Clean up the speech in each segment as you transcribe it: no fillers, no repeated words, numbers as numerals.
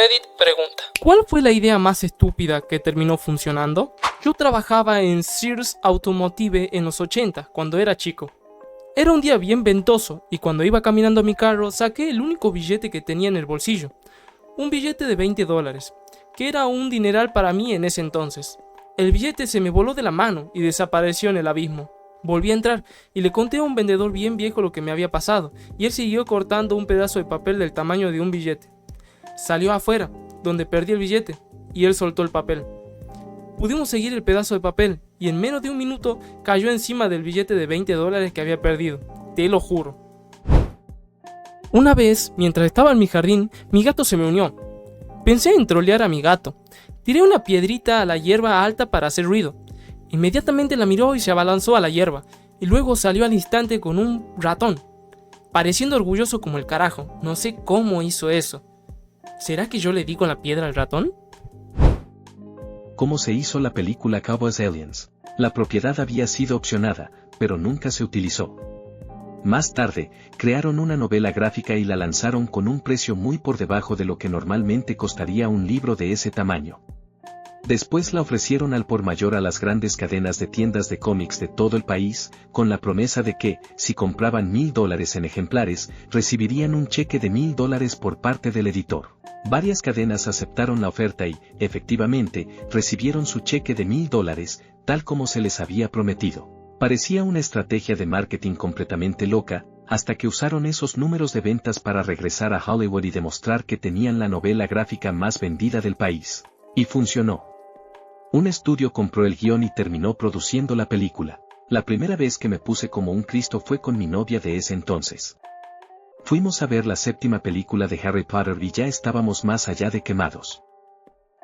Reddit pregunta: ¿cuál fue la idea más estúpida que terminó funcionando? Yo trabajaba en Sears Automotive en los 80, cuando era chico. Era un día bien ventoso y cuando iba caminando a mi carro saqué el único billete que tenía en el bolsillo. Un billete de $20, que era un dineral para mí en ese entonces. El billete se me voló de la mano y desapareció en el abismo. Volví a entrar y le conté a un vendedor bien viejo lo que me había pasado, y él siguió cortando un pedazo de papel del tamaño de un billete. Salió afuera, donde perdí el billete, y él soltó el papel. Pudimos seguir el pedazo de papel, y en menos de un minuto cayó encima del billete de $20 que había perdido. Te lo juro. Una vez, mientras estaba en mi jardín, mi gato se me unió. Pensé en trolear a mi gato. Tiré una piedrita a la hierba alta para hacer ruido. Inmediatamente la miró y se abalanzó a la hierba, y luego salió al instante con un ratón, pareciendo orgulloso como el carajo. No sé cómo hizo eso. ¿Será que yo le di con la piedra al ratón? ¿Cómo se hizo la película Cowboys Aliens? La propiedad había sido opcionada, pero nunca se utilizó. Más tarde, crearon una novela gráfica y la lanzaron con un precio muy por debajo de lo que normalmente costaría un libro de ese tamaño. Después la ofrecieron al por mayor a las grandes cadenas de tiendas de cómics de todo el país, con la promesa de que, si compraban $1,000 en ejemplares, recibirían un cheque de $1,000 por parte del editor. Varias cadenas aceptaron la oferta y, efectivamente, recibieron su cheque de $1,000, tal como se les había prometido. Parecía una estrategia de marketing completamente loca, hasta que usaron esos números de ventas para regresar a Hollywood y demostrar que tenían la novela gráfica más vendida del país. Y funcionó. Un estudio compró el guión y terminó produciendo la película. La primera vez que me puse como un Cristo fue con mi novia de ese entonces. Fuimos a ver la 7ª película de Harry Potter y ya estábamos más allá de quemados.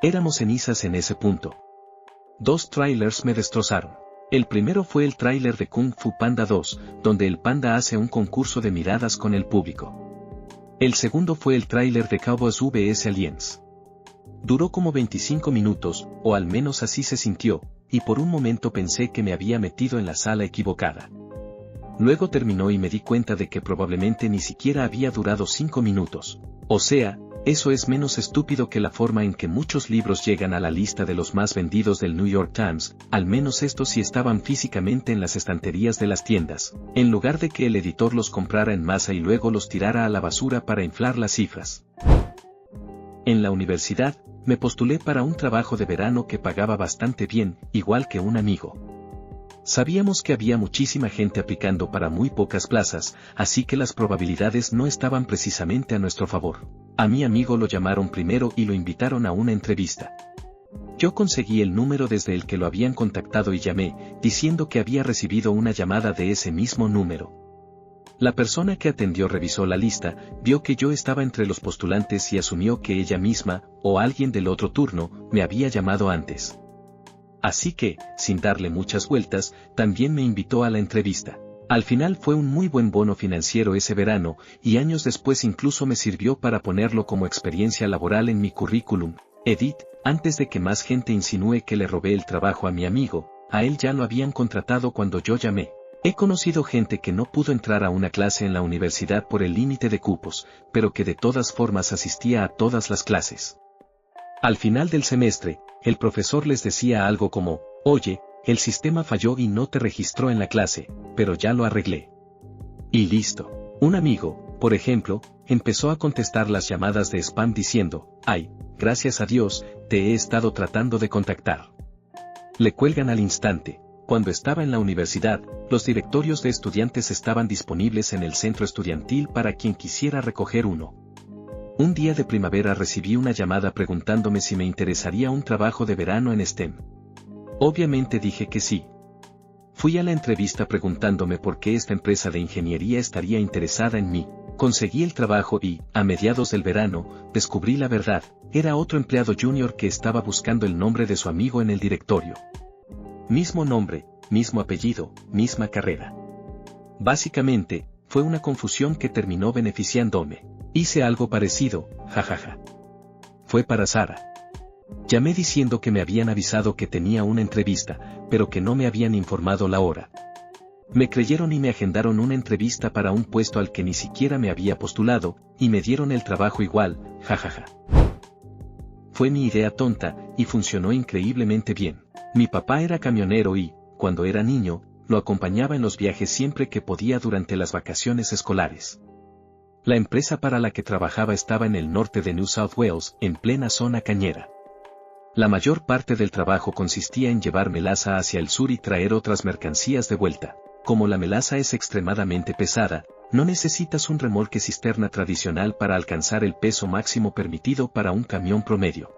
Éramos cenizas en ese punto. 2 trailers me destrozaron. El primero fue el tráiler de Kung Fu Panda 2, donde el panda hace un concurso de miradas con el público. El segundo fue el tráiler de Cowboys vs Aliens. Duró como 25 minutos, o al menos así se sintió, y por un momento pensé que me había metido en la sala equivocada. Luego terminó y me di cuenta de que probablemente ni siquiera había durado 5 minutos. O sea, eso es menos estúpido que la forma en que muchos libros llegan a la lista de los más vendidos del New York Times, al menos estos sí estaban físicamente en las estanterías de las tiendas, en lugar de que el editor los comprara en masa y luego los tirara a la basura para inflar las cifras. En la universidad, me postulé para un trabajo de verano que pagaba bastante bien, igual que un amigo. Sabíamos que había muchísima gente aplicando para muy pocas plazas, así que las probabilidades no estaban precisamente a nuestro favor. A mi amigo lo llamaron primero y lo invitaron a una entrevista. Yo conseguí el número desde el que lo habían contactado y llamé, diciendo que había recibido una llamada de ese mismo número. La persona que atendió revisó la lista, vio que yo estaba entre los postulantes y asumió que ella misma, o alguien del otro turno, me había llamado antes. Así que, sin darle muchas vueltas, también me invitó a la entrevista. Al final fue un muy buen bono financiero ese verano, y años después incluso me sirvió para ponerlo como experiencia laboral en mi currículum. Edith, antes de que más gente insinúe que le robé el trabajo a mi amigo, a él ya lo habían contratado cuando yo llamé. He conocido gente que no pudo entrar a una clase en la universidad por el límite de cupos, pero que de todas formas asistía a todas las clases. Al final del semestre, el profesor les decía algo como, oye, el sistema falló y no te registró en la clase, pero ya lo arreglé. Y listo. Un amigo, por ejemplo, empezó a contestar las llamadas de spam diciendo, ay, gracias a Dios, te he estado tratando de contactar. Le cuelgan al instante. Cuando estaba en la universidad, los directorios de estudiantes estaban disponibles en el centro estudiantil para quien quisiera recoger uno. Un día de primavera recibí una llamada preguntándome si me interesaría un trabajo de verano en STEM. Obviamente dije que sí. Fui a la entrevista preguntándome por qué esta empresa de ingeniería estaría interesada en mí. Conseguí el trabajo y, a mediados del verano, descubrí la verdad, era otro empleado junior que estaba buscando el nombre de su amigo en el directorio. Mismo nombre, mismo apellido, misma carrera. Básicamente, fue una confusión que terminó beneficiándome. Hice algo parecido, jajaja. Fue para Sara. Llamé diciendo que me habían avisado que tenía una entrevista, pero que no me habían informado la hora. Me creyeron y me agendaron una entrevista para un puesto al que ni siquiera me había postulado, y me dieron el trabajo igual, jajaja. Fue mi idea tonta, y funcionó increíblemente bien. Mi papá era camionero y, cuando era niño, lo acompañaba en los viajes siempre que podía durante las vacaciones escolares. La empresa para la que trabajaba estaba en el norte de New South Wales, en plena zona cañera. La mayor parte del trabajo consistía en llevar melaza hacia el sur y traer otras mercancías de vuelta. Como la melaza es extremadamente pesada, no necesitas un remolque cisterna tradicional para alcanzar el peso máximo permitido para un camión promedio.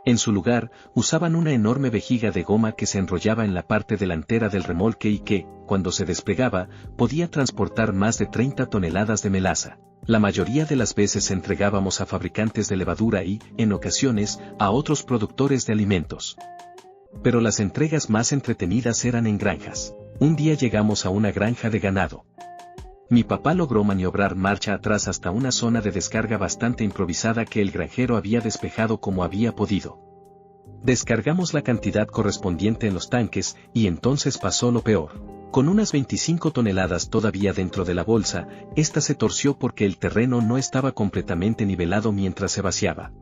En su lugar, usaban una enorme vejiga de goma que se enrollaba en la parte delantera del remolque y que, cuando se desplegaba, podía transportar más de 30 toneladas de melaza. La mayoría de las veces entregábamos a fabricantes de levadura y, en ocasiones, a otros productores de alimentos. Pero las entregas más entretenidas eran en granjas. Un día llegamos a una granja de ganado. Mi papá logró maniobrar marcha atrás hasta una zona de descarga bastante improvisada que el granjero había despejado como había podido. Descargamos la cantidad correspondiente en los tanques, y entonces pasó lo peor. Con unas 25 toneladas todavía dentro de la bolsa, esta se torció porque el terreno no estaba completamente nivelado mientras se vaciaba.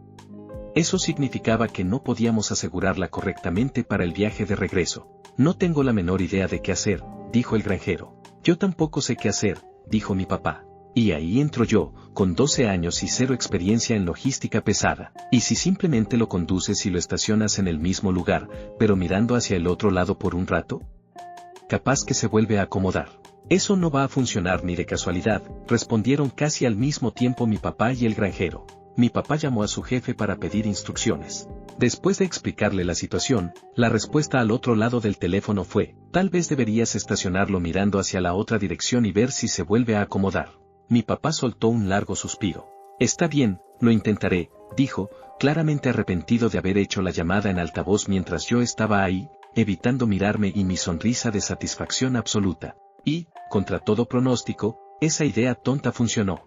Eso significaba que no podíamos asegurarla correctamente para el viaje de regreso. No tengo la menor idea de qué hacer, dijo el granjero. Yo tampoco sé qué hacer, dijo mi papá. Y ahí entro yo, con 12 años y cero experiencia en logística pesada. ¿Y si simplemente lo conduces y lo estacionas en el mismo lugar, pero mirando hacia el otro lado por un rato? Capaz que se vuelve a acomodar. Eso no va a funcionar ni de casualidad, respondieron casi al mismo tiempo mi papá y el granjero. Mi papá llamó a su jefe para pedir instrucciones. Después de explicarle la situación, la respuesta al otro lado del teléfono fue, tal vez deberías estacionarlo mirando hacia la otra dirección y ver si se vuelve a acomodar. Mi papá soltó un largo suspiro. Está bien, lo intentaré, dijo, claramente arrepentido de haber hecho la llamada en altavoz mientras yo estaba ahí, evitando mirarme y mi sonrisa de satisfacción absoluta. Y, contra todo pronóstico, esa idea tonta funcionó.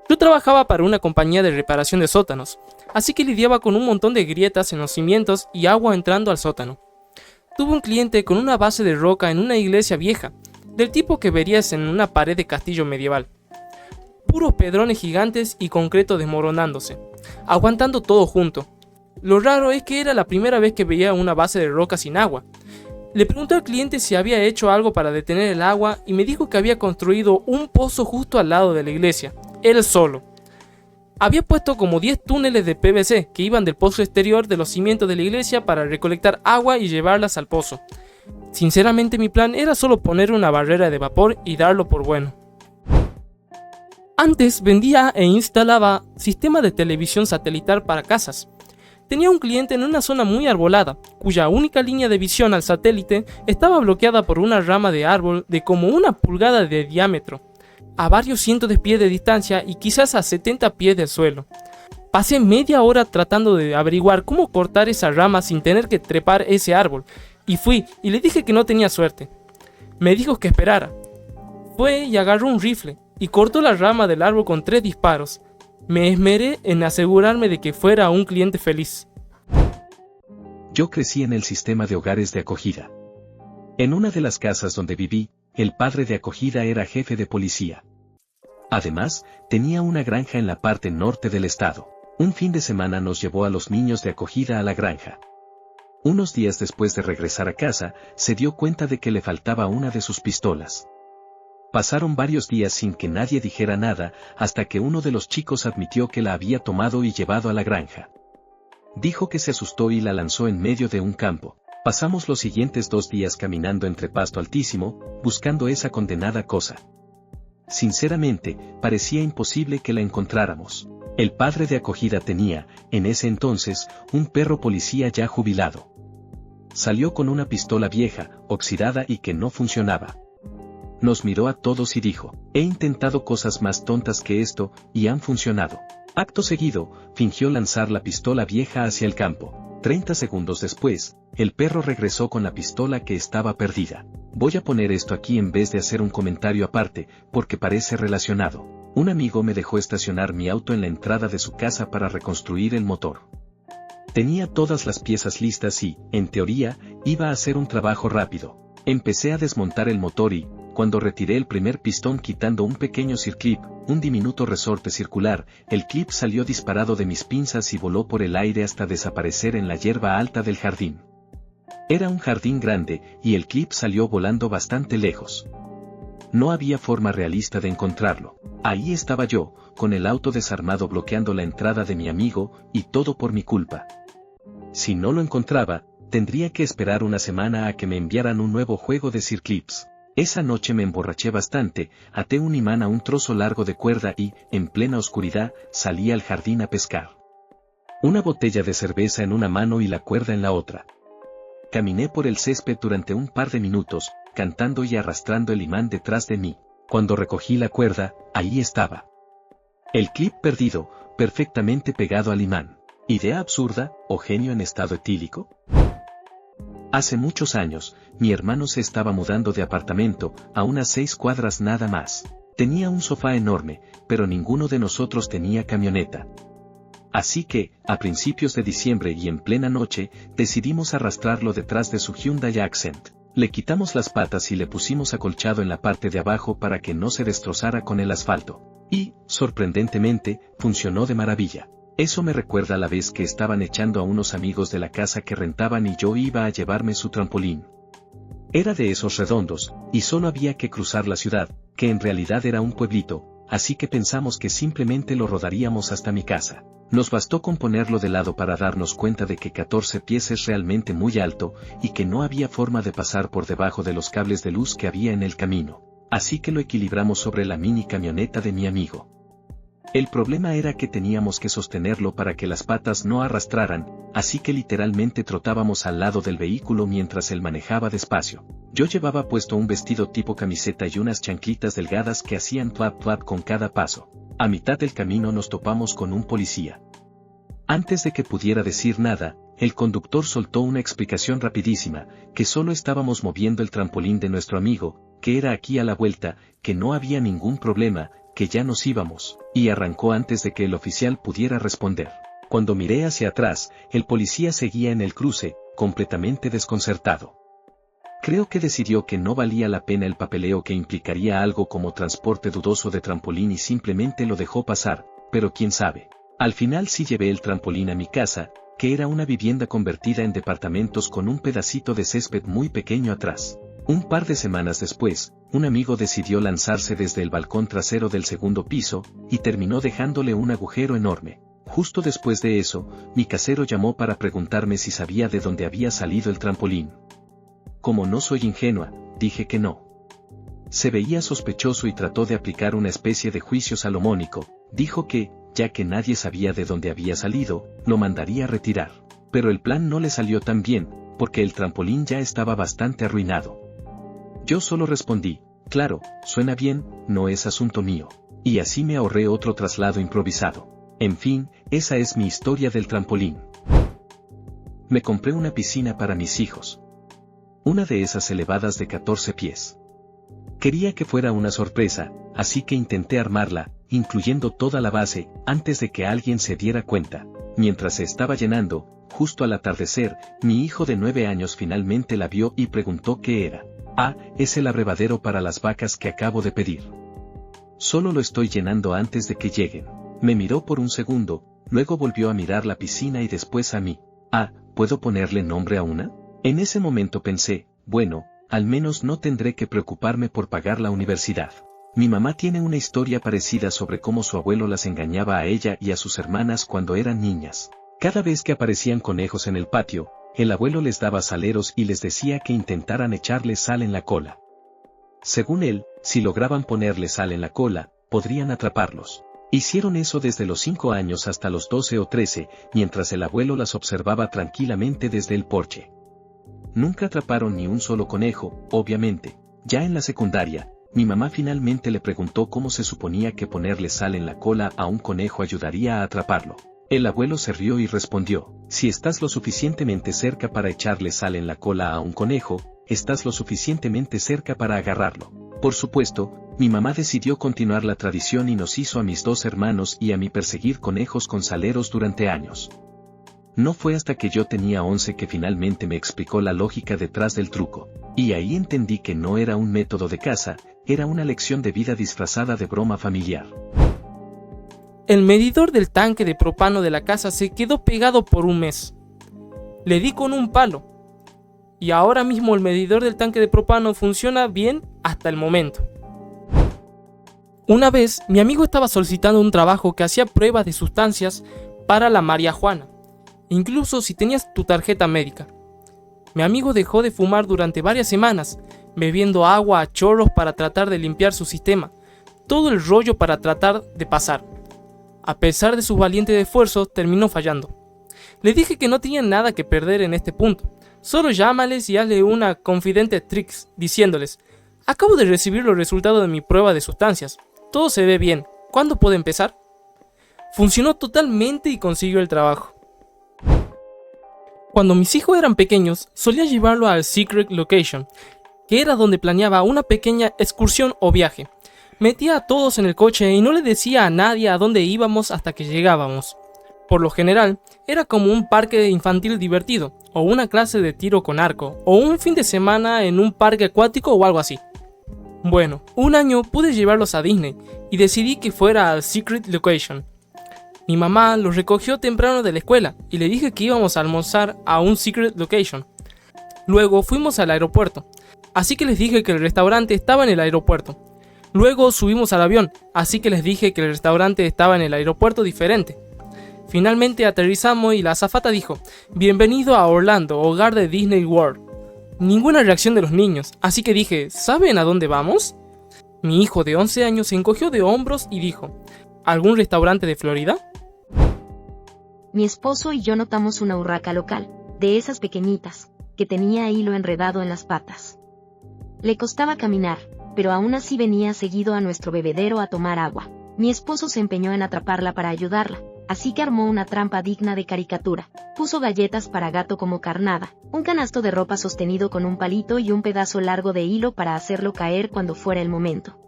Yo trabajaba para una compañía de reparación de sótanos, así que lidiaba con un montón de grietas en los cimientos y agua entrando al sótano. Tuve un cliente con una base de roca en una iglesia vieja, del tipo que verías en una pared de castillo medieval. Puros pedrones gigantes y concreto desmoronándose, aguantando todo junto. Lo raro es que era la primera vez que veía una base de roca sin agua. Le pregunté al cliente si había hecho algo para detener el agua y me dijo que había construido un pozo justo al lado de la iglesia, él solo. Había puesto como 10 túneles de PVC que iban del pozo exterior de los cimientos de la iglesia para recolectar agua y llevarlas al pozo. Sinceramente mi plan era solo poner una barrera de vapor y darlo por bueno. Antes vendía e instalaba sistemas de televisión satelital para casas. Tenía un cliente en una zona muy arbolada, cuya única línea de visión al satélite estaba bloqueada por una rama de árbol de como 1 pulgada de diámetro, a varios cientos de pies de distancia y quizás a 70 pies del suelo. Pasé media hora tratando de averiguar cómo cortar esa rama sin tener que trepar ese árbol, y fui y le dije que no tenía suerte. Me dijo que esperara. Fue y agarró un rifle y cortó la rama del árbol con 3 disparos. Me esmeré en asegurarme de que fuera un cliente feliz. Yo crecí en el sistema de hogares de acogida. En una de las casas donde viví, el padre de acogida era jefe de policía. Además, tenía una granja en la parte norte del estado. Un fin de semana nos llevó a los niños de acogida a la granja. Unos días después de regresar a casa, se dio cuenta de que le faltaba una de sus pistolas. Pasaron varios días sin que nadie dijera nada, hasta que uno de los chicos admitió que la había tomado y llevado a la granja. Dijo que se asustó y la lanzó en medio de un campo. Pasamos los siguientes 2 días caminando entre pasto altísimo, buscando esa condenada cosa. Sinceramente, parecía imposible que la encontráramos. El padre de acogida tenía, en ese entonces, un perro policía ya jubilado. Salió con una pistola vieja, oxidada y que no funcionaba. Nos miró a todos y dijo, he intentado cosas más tontas que esto, y han funcionado. Acto seguido, fingió lanzar la pistola vieja hacia el campo. 30 segundos después, el perro regresó con la pistola que estaba perdida. Voy a poner esto aquí en vez de hacer un comentario aparte, porque parece relacionado. Un amigo me dejó estacionar mi auto en la entrada de su casa para reconstruir el motor. Tenía todas las piezas listas y, en teoría, iba a hacer un trabajo rápido. Empecé a desmontar el motor y, Cuando retiré el primer pistón quitando un pequeño circlip, un diminuto resorte circular, el clip salió disparado de mis pinzas y voló por el aire hasta desaparecer en la hierba alta del jardín. Era un jardín grande, y el clip salió volando bastante lejos. No había forma realista de encontrarlo. Ahí estaba yo, con el auto desarmado bloqueando la entrada de mi amigo, y todo por mi culpa. Si no lo encontraba, tendría que esperar una semana a que me enviaran un nuevo juego de circlips. Esa noche me emborraché bastante, até un imán a un trozo largo de cuerda y, en plena oscuridad, salí al jardín a pescar. Una botella de cerveza en una mano y la cuerda en la otra. Caminé por el césped durante un par de minutos, cantando y arrastrando el imán detrás de mí. Cuando recogí la cuerda, ahí estaba. El clip perdido, perfectamente pegado al imán. ¿Idea absurda, o genio en estado etílico? Hace muchos años, mi hermano se estaba mudando de apartamento, a unas 6 cuadras nada más. Tenía un sofá enorme, pero ninguno de nosotros tenía camioneta. Así que, a principios de diciembre y en plena noche, decidimos arrastrarlo detrás de su Hyundai Accent. Le quitamos las patas y le pusimos acolchado en la parte de abajo para que no se destrozara con el asfalto. Y, sorprendentemente, funcionó de maravilla. Eso me recuerda a la vez que estaban echando a unos amigos de la casa que rentaban y yo iba a llevarme su trampolín. Era de esos redondos, y solo había que cruzar la ciudad, que en realidad era un pueblito, así que pensamos que simplemente lo rodaríamos hasta mi casa. Nos bastó con ponerlo de lado para darnos cuenta de que 14 pies es realmente muy alto, y que no había forma de pasar por debajo de los cables de luz que había en el camino. Así que lo equilibramos sobre la mini camioneta de mi amigo. El problema era que teníamos que sostenerlo para que las patas no arrastraran, así que literalmente trotábamos al lado del vehículo mientras él manejaba despacio. Yo llevaba puesto un vestido tipo camiseta y unas chanclitas delgadas que hacían plap plap con cada paso. A mitad del camino nos topamos con un policía. Antes de que pudiera decir nada, el conductor soltó una explicación rapidísima, que solo estábamos moviendo el trampolín de nuestro amigo, que era aquí a la vuelta, que no había ningún problema, que ya nos íbamos, y arrancó antes de que el oficial pudiera responder. Cuando miré hacia atrás, el policía seguía en el cruce, completamente desconcertado. Creo que decidió que no valía la pena el papeleo que implicaría algo como transporte dudoso de trampolín y simplemente lo dejó pasar, pero quién sabe. Al final sí llevé el trampolín a mi casa, que era una vivienda convertida en departamentos con un pedacito de césped muy pequeño atrás. Un par de semanas después, un amigo decidió lanzarse desde el balcón trasero del segundo piso, y terminó dejándole un agujero enorme. Justo después de eso, mi casero llamó para preguntarme si sabía de dónde había salido el trampolín. Como no soy ingenua, dije que no. Se veía sospechoso y trató de aplicar una especie de juicio salomónico. Dijo que, ya que nadie sabía de dónde había salido, lo mandaría a retirar. Pero el plan no le salió tan bien, porque el trampolín ya estaba bastante arruinado. Yo solo respondí, claro, suena bien, no es asunto mío. Y así me ahorré otro traslado improvisado. En fin, esa es mi historia del trampolín. Me compré una piscina para mis hijos. Una de esas elevadas de 14 pies. Quería que fuera una sorpresa, así que intenté armarla, incluyendo toda la base, antes de que alguien se diera cuenta. Mientras se estaba llenando, justo al atardecer, mi hijo de 9 años finalmente la vio y preguntó qué era. Ah, es el abrevadero para las vacas que acabo de pedir. Solo lo estoy llenando antes de que lleguen. Me miró por un segundo, luego volvió a mirar la piscina y después a mí. Ah, ¿puedo ponerle nombre a una? En ese momento pensé, bueno, al menos no tendré que preocuparme por pagar la universidad. Mi mamá tiene una historia parecida sobre cómo su abuelo las engañaba a ella y a sus hermanas cuando eran niñas. Cada vez que aparecían conejos en el patio, el abuelo les daba saleros y les decía que intentaran echarle sal en la cola. Según él, si lograban ponerle sal en la cola, podrían atraparlos. Hicieron eso desde los 5 años hasta los 12 o 13, mientras el abuelo las observaba tranquilamente desde el porche. Nunca atraparon ni un solo conejo, obviamente. Ya en la secundaria, mi mamá finalmente le preguntó cómo se suponía que ponerle sal en la cola a un conejo ayudaría a atraparlo. El abuelo se rió y respondió, si estás lo suficientemente cerca para echarle sal en la cola a un conejo, estás lo suficientemente cerca para agarrarlo. Por supuesto, mi mamá decidió continuar la tradición y nos hizo a mis 2 hermanos y a mí perseguir conejos con saleros durante años. No fue hasta que yo tenía 11 que finalmente me explicó la lógica detrás del truco, y ahí entendí que no era un método de caza, era una lección de vida disfrazada de broma familiar. El medidor del tanque de propano de la casa se quedó pegado por un mes. Le di con un palo, y ahora mismo el medidor del tanque de propano funciona bien hasta el momento. Una vez, mi amigo estaba solicitando un trabajo que hacía pruebas de sustancias para la marihuana, incluso si tenías tu tarjeta médica. Mi amigo dejó de fumar durante varias semanas, bebiendo agua a chorros para tratar de limpiar su sistema, todo el rollo para tratar de pasar. A pesar de sus valientes esfuerzos, terminó fallando. Le dije que no tenía nada que perder en este punto, solo llámales y hazle una confidente tricks diciéndoles: acabo de recibir los resultados de mi prueba de sustancias, todo se ve bien, ¿cuándo puedo empezar? Funcionó totalmente y consiguió el trabajo. Cuando mis hijos eran pequeños, solía llevarlo al Secret Location, que era donde planeaba una pequeña excursión o viaje. Metía a todos en el coche y no le decía a nadie a dónde íbamos hasta que llegábamos. Por lo general, era como un parque infantil divertido, o una clase de tiro con arco, o un fin de semana en un parque acuático o algo así. Bueno, un año pude llevarlos a Disney y decidí que fuera al Secret Location. Mi mamá los recogió temprano de la escuela y le dije que íbamos a almorzar a un Secret Location. Luego fuimos al aeropuerto, así que les dije que el restaurante estaba en el aeropuerto. Luego subimos al avión, así que les dije que el restaurante estaba en el aeropuerto diferente. Finalmente aterrizamos y la azafata dijo: bienvenido a Orlando, hogar de Disney World. Ninguna reacción de los niños, así que dije: ¿saben a dónde vamos? Mi hijo de 11 años se encogió de hombros y dijo: ¿algún restaurante de Florida? Mi esposo y yo notamos una urraca local, de esas pequeñitas, que tenía hilo enredado en las patas. Le costaba caminar, pero aún así venía seguido a nuestro bebedero a tomar agua. Mi esposo se empeñó en atraparla para ayudarla, así que armó una trampa digna de caricatura. Puso galletas para gato como carnada, un canasto de ropa sostenido con un palito y un pedazo largo de hilo para hacerlo caer cuando fuera el momento.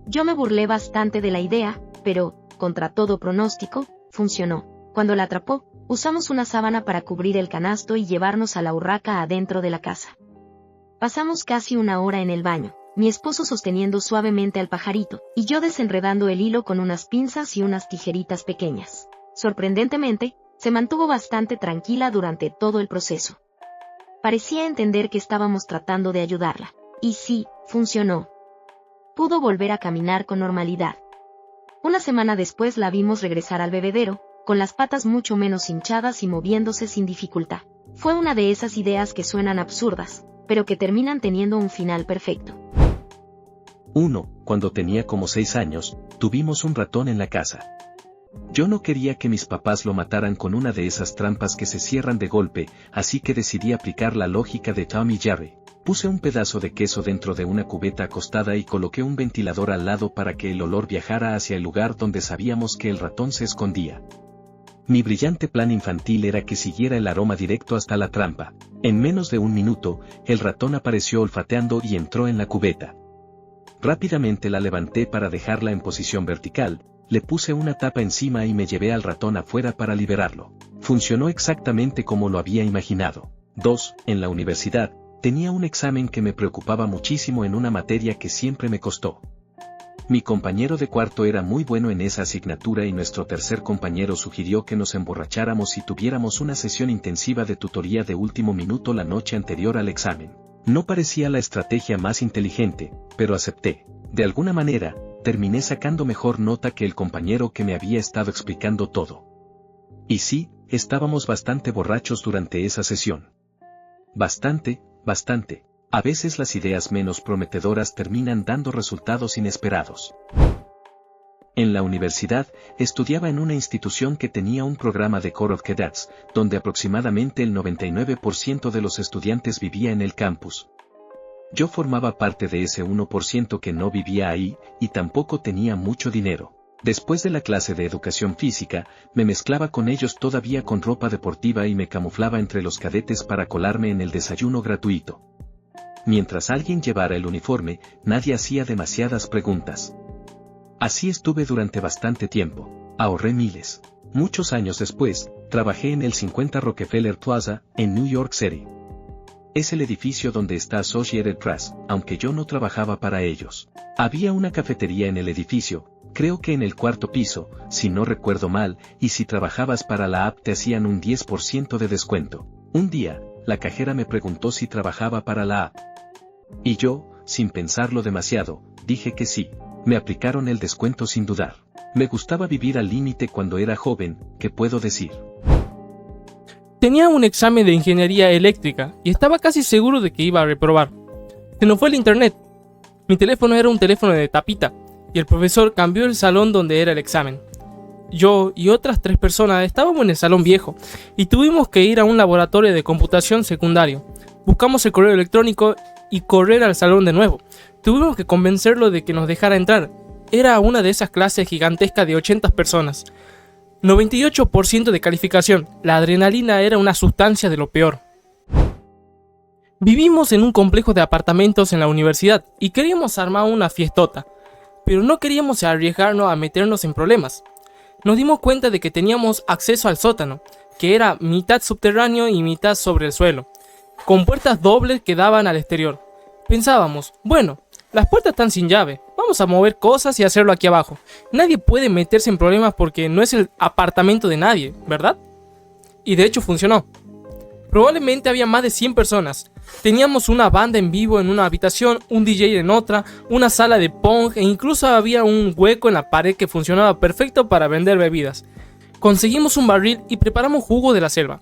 Yo me burlé bastante de la idea, pero, contra todo pronóstico, funcionó. Cuando la atrapó, usamos una sábana para cubrir el canasto y llevarnos a la urraca adentro de la casa. Pasamos casi una hora en el baño, mi esposo sosteniendo suavemente al pajarito, y yo desenredando el hilo con unas pinzas y unas tijeritas pequeñas. Sorprendentemente, se mantuvo bastante tranquila durante todo el proceso. Parecía entender que estábamos tratando de ayudarla. Y sí, funcionó. Pudo volver a caminar con normalidad. Una semana después la vimos regresar al bebedero, con las patas mucho menos hinchadas y moviéndose sin dificultad. Fue una de esas ideas que suenan absurdas, pero que terminan teniendo un final perfecto. 1. Cuando tenía como 6 años, tuvimos un ratón en la casa. Yo no quería que mis papás lo mataran con una de esas trampas que se cierran de golpe, así que decidí aplicar la lógica de Tom y Jerry. Puse un pedazo de queso dentro de una cubeta acostada y coloqué un ventilador al lado para que el olor viajara hacia el lugar donde sabíamos que el ratón se escondía. Mi brillante plan infantil era que siguiera el aroma directo hasta la trampa. En menos de un minuto, el ratón apareció olfateando y entró en la cubeta. Rápidamente la levanté para dejarla en posición vertical, le puse una tapa encima y me llevé al ratón afuera para liberarlo. Funcionó exactamente como lo había imaginado. 2. En la universidad, tenía un examen que me preocupaba muchísimo en una materia que siempre me costó. Mi compañero de cuarto era muy bueno en esa asignatura y nuestro tercer compañero sugirió que nos emborracháramos y tuviéramos una sesión intensiva de tutoría de último minuto la noche anterior al examen. No parecía la estrategia más inteligente, pero acepté. De alguna manera, terminé sacando mejor nota que el compañero que me había estado explicando todo. Y sí, estábamos bastante borrachos durante esa sesión. Bastante. A veces las ideas menos prometedoras terminan dando resultados inesperados. En la universidad, estudiaba en una institución que tenía un programa de Corps of Cadets, donde aproximadamente el 99% de los estudiantes vivía en el campus. Yo formaba parte de ese 1% que no vivía ahí, y tampoco tenía mucho dinero. Después de la clase de educación física, me mezclaba con ellos todavía con ropa deportiva y me camuflaba entre los cadetes para colarme en el desayuno gratuito. Mientras alguien llevara el uniforme, nadie hacía demasiadas preguntas. Así estuve durante bastante tiempo. Ahorré miles. Muchos años después, trabajé en el 50 Rockefeller Plaza, en New York City. Es el edificio donde está Associated Press, aunque yo no trabajaba para ellos. Había una cafetería en el edificio, creo que en el cuarto piso, si no recuerdo mal, y si trabajabas para la app te hacían un 10% de descuento. Un día, la cajera me preguntó si trabajaba para la app. Y yo, sin pensarlo demasiado, dije que sí. Me aplicaron el descuento sin dudar. Me gustaba vivir al límite cuando era joven, ¿qué puedo decir? Tenía un examen de ingeniería eléctrica y estaba casi seguro de que iba a reprobar. Se nos fue el internet. Mi teléfono era un teléfono de tapita y el profesor cambió el salón donde era el examen. Yo y otras 3 personas estábamos en el salón viejo y tuvimos que ir a un laboratorio de computación secundario. Buscamos el correo electrónico y correr al salón de nuevo. Tuvimos que convencerlo de que nos dejara entrar. Era una de esas clases gigantescas de 80 personas. 98% de calificación. La adrenalina era una sustancia de lo peor. Vivimos en un complejo de apartamentos en la universidad y queríamos armar una fiestota, pero no queríamos arriesgarnos a meternos en problemas. Nos dimos cuenta de que teníamos acceso al sótano, que era mitad subterráneo y mitad sobre el suelo, con puertas dobles que daban al exterior. Pensábamos, bueno, las puertas están sin llave, vamos a mover cosas y hacerlo aquí abajo. Nadie puede meterse en problemas porque no es el apartamento de nadie, ¿verdad? Y de hecho funcionó. Probablemente había más de 100 personas. Teníamos una banda en vivo en una habitación, un DJ en otra, una sala de pong e incluso había un hueco en la pared que funcionaba perfecto para vender bebidas. Conseguimos un barril y preparamos jugo de la selva.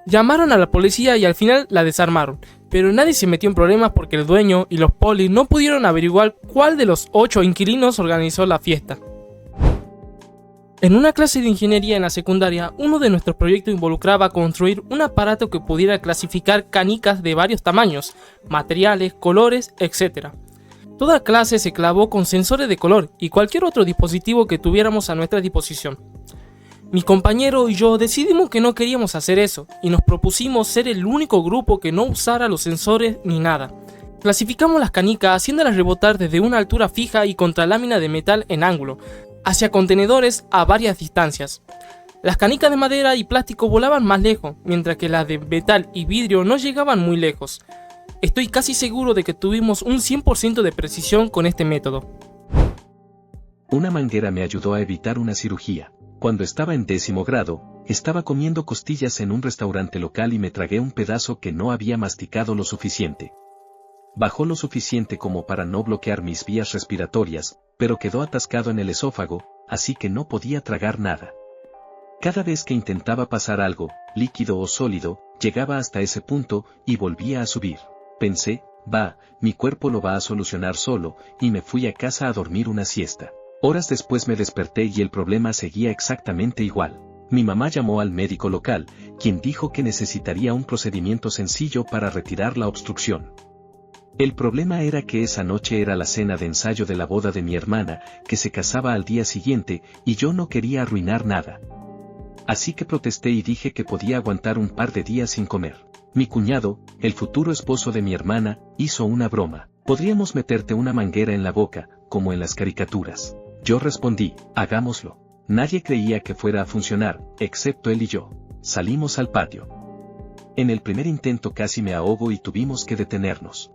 Llamaron a la policía y al final la desarmaron, pero nadie se metió en problemas porque el dueño y los polis no pudieron averiguar cuál de los 8 inquilinos organizó la fiesta. En una clase de ingeniería en la secundaria, uno de nuestros proyectos involucraba construir un aparato que pudiera clasificar canicas de varios tamaños, materiales, colores, etc. Toda clase se clavó con sensores de color y cualquier otro dispositivo que tuviéramos a nuestra disposición. Mi compañero y yo decidimos que no queríamos hacer eso y nos propusimos ser el único grupo que no usara los sensores ni nada. Clasificamos las canicas haciéndolas rebotar desde una altura fija y contra lámina de metal en ángulo, hacia contenedores a varias distancias. Las canicas de madera y plástico volaban más lejos, mientras que las de metal y vidrio no llegaban muy lejos. Estoy casi seguro de que tuvimos un 100% de precisión con este método. Una manguera me ayudó a evitar una cirugía. Cuando estaba en 10º grado, estaba comiendo costillas en un restaurante local y me tragué un pedazo que no había masticado lo suficiente. Bajó lo suficiente como para no bloquear mis vías respiratorias, pero quedó atascado en el esófago, así que no podía tragar nada. Cada vez que intentaba pasar algo, líquido o sólido, llegaba hasta ese punto y volvía a subir. Pensé, mi cuerpo lo va a solucionar solo, y me fui a casa a dormir una siesta. Horas después me desperté y el problema seguía exactamente igual. Mi mamá llamó al médico local, quien dijo que necesitaría un procedimiento sencillo para retirar la obstrucción. El problema era que esa noche era la cena de ensayo de la boda de mi hermana, que se casaba al día siguiente, y yo no quería arruinar nada. Así que protesté y dije que podía aguantar un par de días sin comer. Mi cuñado, el futuro esposo de mi hermana, hizo una broma. ¿Podríamos meterte una manguera en la boca, como en las caricaturas? Yo respondí, hagámoslo. Nadie creía que fuera a funcionar, excepto él y yo. Salimos al patio. En el primer intento casi me ahogo y tuvimos que detenernos.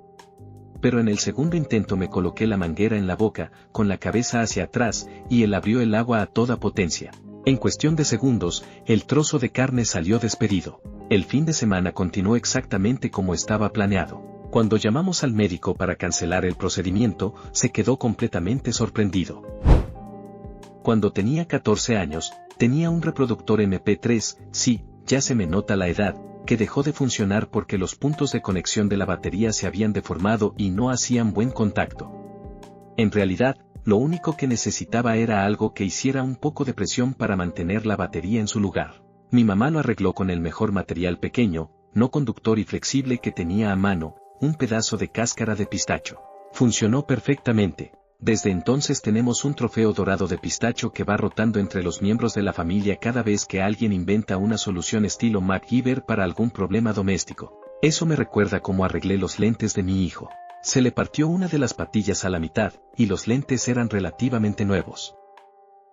Pero en el segundo intento me coloqué la manguera en la boca, con la cabeza hacia atrás, y él abrió el agua a toda potencia. En cuestión de segundos, el trozo de carne salió despedido. El fin de semana continuó exactamente como estaba planeado. Cuando llamamos al médico para cancelar el procedimiento, se quedó completamente sorprendido. Cuando tenía 14 años, tenía un reproductor MP3, sí, ya se me nota la edad, que dejó de funcionar porque los puntos de conexión de la batería se habían deformado y no hacían buen contacto. En realidad, lo único que necesitaba era algo que hiciera un poco de presión para mantener la batería en su lugar. Mi mamá lo arregló con el mejor material pequeño, no conductor y flexible que tenía a mano, un pedazo de cáscara de pistacho. Funcionó perfectamente. Desde entonces tenemos un trofeo dorado de pistacho que va rotando entre los miembros de la familia cada vez que alguien inventa una solución estilo MacGyver para algún problema doméstico. Eso me recuerda cómo arreglé los lentes de mi hijo. Se le partió una de las patillas a la mitad, y los lentes eran relativamente nuevos.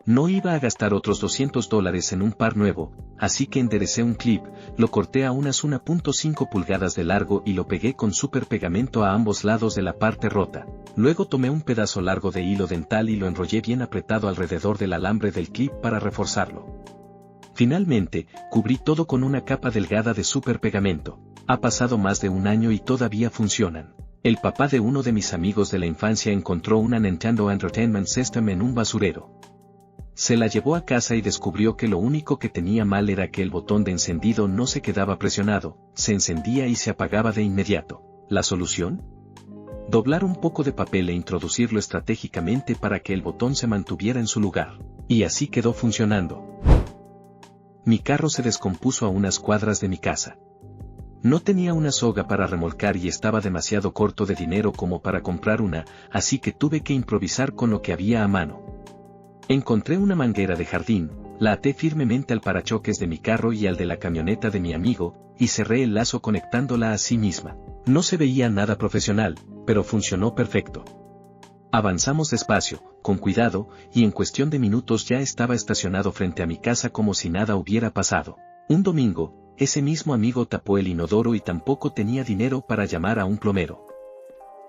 No iba a gastar otros $200 en un par nuevo, así que enderecé un clip, lo corté a unas 1.5 pulgadas de largo y lo pegué con super pegamento a ambos lados de la parte rota. Luego tomé un pedazo largo de hilo dental y lo enrollé bien apretado alrededor del alambre del clip para reforzarlo. Finalmente, cubrí todo con una capa delgada de super pegamento. Ha pasado más de un año y todavía funcionan. El papá de uno de mis amigos de la infancia encontró una Nintendo Entertainment System en un basurero. Se la llevó a casa y descubrió que lo único que tenía mal era que el botón de encendido no se quedaba presionado, se encendía y se apagaba de inmediato. ¿La solución? Doblar un poco de papel e introducirlo estratégicamente para que el botón se mantuviera en su lugar. Y así quedó funcionando. Mi carro se descompuso a unas cuadras de mi casa. No tenía una soga para remolcar y estaba demasiado corto de dinero como para comprar una, así que tuve que improvisar con lo que había a mano. Encontré una manguera de jardín, la até firmemente al parachoques de mi carro y al de la camioneta de mi amigo, y cerré el lazo conectándola a sí misma. No se veía nada profesional, pero funcionó perfecto. Avanzamos despacio, con cuidado, y en cuestión de minutos ya estaba estacionado frente a mi casa como si nada hubiera pasado. Un domingo, ese mismo amigo tapó el inodoro y tampoco tenía dinero para llamar a un plomero.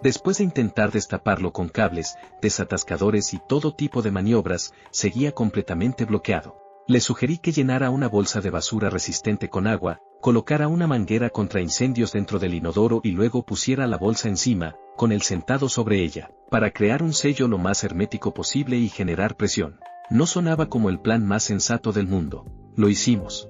Después de intentar destaparlo con cables, desatascadores y todo tipo de maniobras, seguía completamente bloqueado. Le sugerí que llenara una bolsa de basura resistente con agua, colocara una manguera contra incendios dentro del inodoro y luego pusiera la bolsa encima, con él sentado sobre ella, para crear un sello lo más hermético posible y generar presión. No sonaba como el plan más sensato del mundo. Lo hicimos.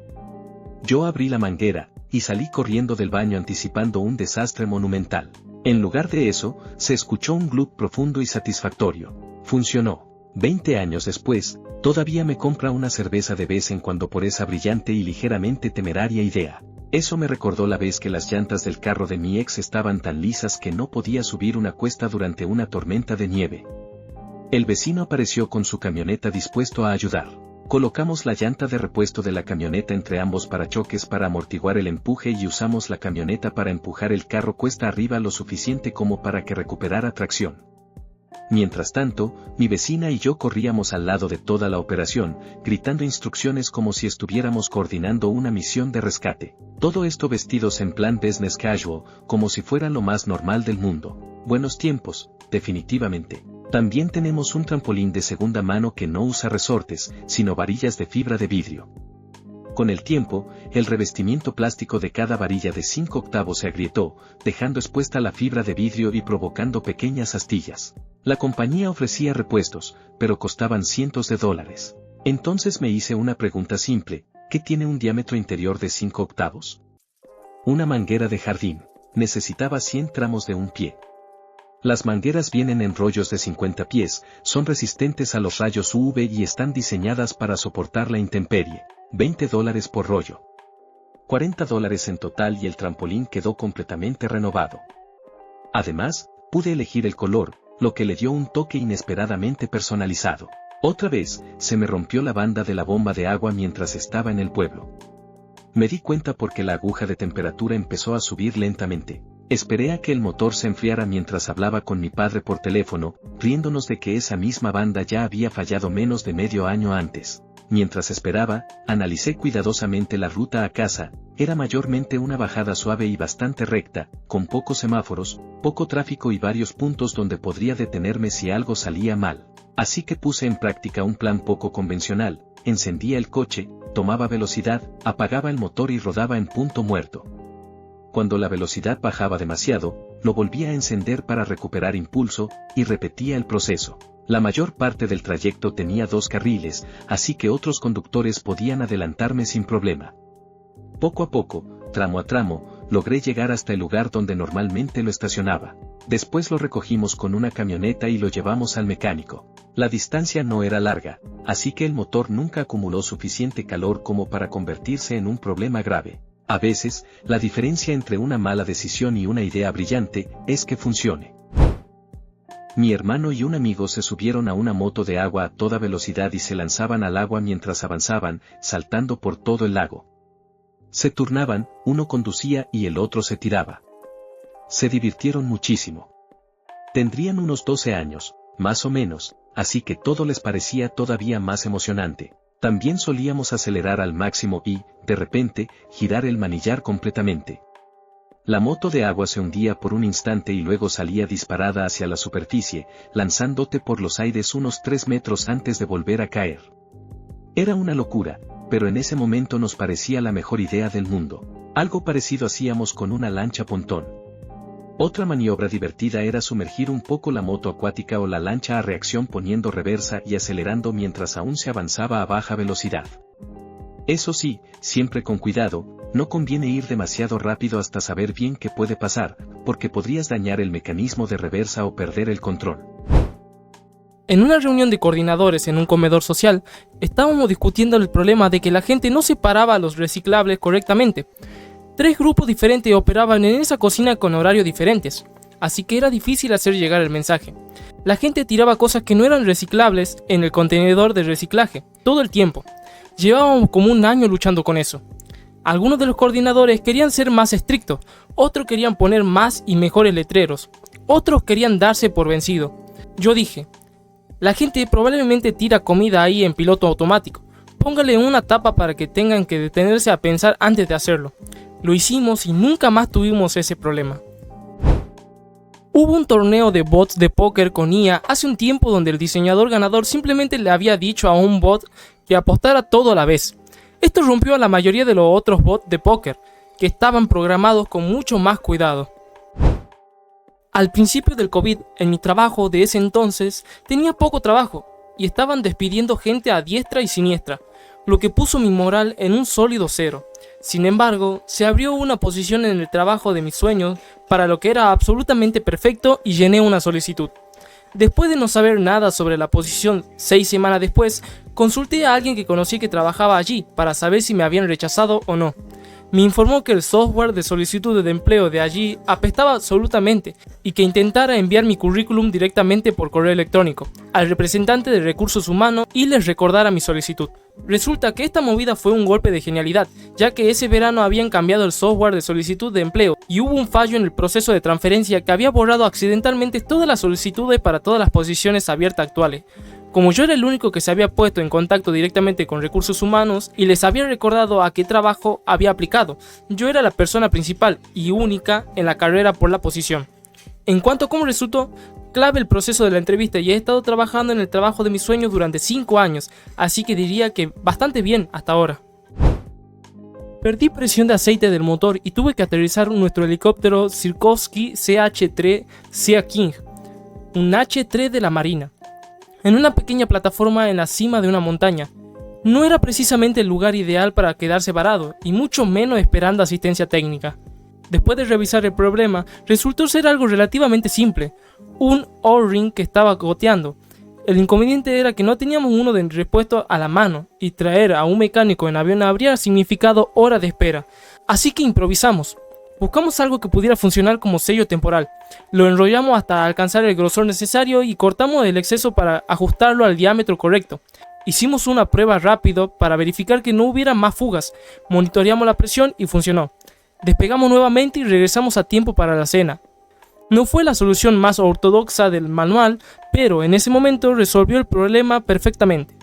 Yo abrí la manguera, y salí corriendo del baño anticipando un desastre monumental. En lugar de eso, se escuchó un glug profundo y satisfactorio. Funcionó. 20 años después, todavía me compra una cerveza de vez en cuando por esa brillante y ligeramente temeraria idea. Eso me recordó la vez que las llantas del carro de mi ex estaban tan lisas que no podía subir una cuesta durante una tormenta de nieve. El vecino apareció con su camioneta dispuesto a ayudar. Colocamos la llanta de repuesto de la camioneta entre ambos parachoques para amortiguar el empuje y usamos la camioneta para empujar el carro cuesta arriba lo suficiente como para que recuperara tracción. Mientras tanto, mi vecina y yo corríamos al lado de toda la operación, gritando instrucciones como si estuviéramos coordinando una misión de rescate. Todo esto vestidos en plan business casual, como si fuera lo más normal del mundo. Buenos tiempos, definitivamente. También tenemos un trampolín de segunda mano que no usa resortes, sino varillas de fibra de vidrio. Con el tiempo, el revestimiento plástico de cada varilla de 5 octavos se agrietó, dejando expuesta la fibra de vidrio y provocando pequeñas astillas. La compañía ofrecía repuestos, pero costaban cientos de dólares. Entonces me hice una pregunta simple: ¿qué tiene un diámetro interior de 5 octavos? Una manguera de jardín. Necesitaba 100 tramos de un pie. Las mangueras vienen en rollos de 50 pies, son resistentes a los rayos UV y están diseñadas para soportar la intemperie. $20 por rollo. $40 en total y el trampolín quedó completamente renovado. Además, pude elegir el color, lo que le dio un toque inesperadamente personalizado. Otra vez, se me rompió la banda de la bomba de agua mientras estaba en el pueblo. Me di cuenta porque la aguja de temperatura empezó a subir lentamente. Esperé a que el motor se enfriara mientras hablaba con mi padre por teléfono, riéndonos de que esa misma banda ya había fallado menos de medio año antes. Mientras esperaba, analicé cuidadosamente la ruta a casa. Era mayormente una bajada suave y bastante recta, con pocos semáforos, poco tráfico y varios puntos donde podría detenerme si algo salía mal. Así que puse en práctica un plan poco convencional. Encendía el coche, tomaba velocidad, apagaba el motor y rodaba en punto muerto. Cuando la velocidad bajaba demasiado, lo volvía a encender para recuperar impulso, y repetía el proceso. La mayor parte del trayecto tenía 2 carriles, así que otros conductores podían adelantarme sin problema. Poco a poco, tramo a tramo, logré llegar hasta el lugar donde normalmente lo estacionaba. Después lo recogimos con una camioneta y lo llevamos al mecánico. La distancia no era larga, así que el motor nunca acumuló suficiente calor como para convertirse en un problema grave. A veces, la diferencia entre una mala decisión y una idea brillante es que funcione. Mi hermano y un amigo se subieron a una moto de agua a toda velocidad y se lanzaban al agua mientras avanzaban, saltando por todo el lago. Se turnaban, uno conducía y el otro se tiraba. Se divirtieron muchísimo. Tendrían unos 12 años, más o menos, así que todo les parecía todavía más emocionante. También solíamos acelerar al máximo y, de repente, girar el manillar completamente. La moto de agua se hundía por un instante y luego salía disparada hacia la superficie, lanzándote por los aires unos 3 metros antes de volver a caer. Era una locura, pero en ese momento nos parecía la mejor idea del mundo. Algo parecido hacíamos con una lancha pontón. Otra maniobra divertida era sumergir un poco la moto acuática o la lancha a reacción poniendo reversa y acelerando mientras aún se avanzaba a baja velocidad. Eso sí, siempre con cuidado, no conviene ir demasiado rápido hasta saber bien qué puede pasar, porque podrías dañar el mecanismo de reversa o perder el control. En una reunión de coordinadores en un comedor social, estábamos discutiendo el problema de que la gente no separaba los reciclables correctamente. 3 grupos diferentes operaban en esa cocina con horarios diferentes, así que era difícil hacer llegar el mensaje. La gente tiraba cosas que no eran reciclables en el contenedor de reciclaje, todo el tiempo. Llevábamos como un año luchando con eso. Algunos de los coordinadores querían ser más estrictos, otros querían poner más y mejores letreros, otros querían darse por vencido. Yo dije, la gente probablemente tira comida ahí en piloto automático, póngale una tapa para que tengan que detenerse a pensar antes de hacerlo. Lo hicimos y nunca más tuvimos ese problema. Hubo un torneo de bots de póker con IA hace un tiempo donde el diseñador ganador simplemente le había dicho a un bot que apostara todo a la vez. Esto rompió a la mayoría de los otros bots de póker, que estaban programados con mucho más cuidado. Al principio del COVID, en mi trabajo de ese entonces, tenía poco trabajo y estaban despidiendo gente a diestra y siniestra, lo que puso mi moral en un sólido 0. Sin embargo, se abrió una posición en el trabajo de mis sueños para lo que era absolutamente perfecto y llené una solicitud. Después de no saber nada sobre la posición 6 semanas después, consulté a alguien que conocí que trabajaba allí para saber si me habían rechazado o no. Me informó que el software de solicitud de empleo de allí apestaba absolutamente y que intentara enviar mi currículum directamente por correo electrónico al representante de recursos humanos y les recordara mi solicitud. Resulta que esta movida fue un golpe de genialidad, ya que ese verano habían cambiado el software de solicitud de empleo y hubo un fallo en el proceso de transferencia que había borrado accidentalmente todas las solicitudes para todas las posiciones abiertas actuales. Como yo era el único que se había puesto en contacto directamente con recursos humanos y les había recordado a qué trabajo había aplicado, yo era la persona principal y única en la carrera por la posición. En cuanto a cómo resultó, clave el proceso de la entrevista y he estado trabajando en el trabajo de mis sueños durante 5 años, así que diría que bastante bien hasta ahora. Perdí presión de aceite del motor y tuve que aterrizar nuestro helicóptero Sikorsky CH-3 Sea King, un H-3 de la Marina, en una pequeña plataforma en la cima de una montaña. No era precisamente el lugar ideal para quedarse varado, y mucho menos esperando asistencia técnica. Después de revisar el problema, resultó ser algo relativamente simple, un O-ring que estaba goteando. El inconveniente era que no teníamos uno de repuesto a la mano, y traer a un mecánico en avión habría significado horas de espera. Así que improvisamos. Buscamos algo que pudiera funcionar como sello temporal. Lo enrollamos hasta alcanzar el grosor necesario y cortamos el exceso para ajustarlo al diámetro correcto. Hicimos una prueba rápido para verificar que no hubiera más fugas. Monitoreamos la presión y funcionó. Despegamos nuevamente y regresamos a tiempo para la cena. No fue la solución más ortodoxa del manual, pero en ese momento resolvió el problema perfectamente.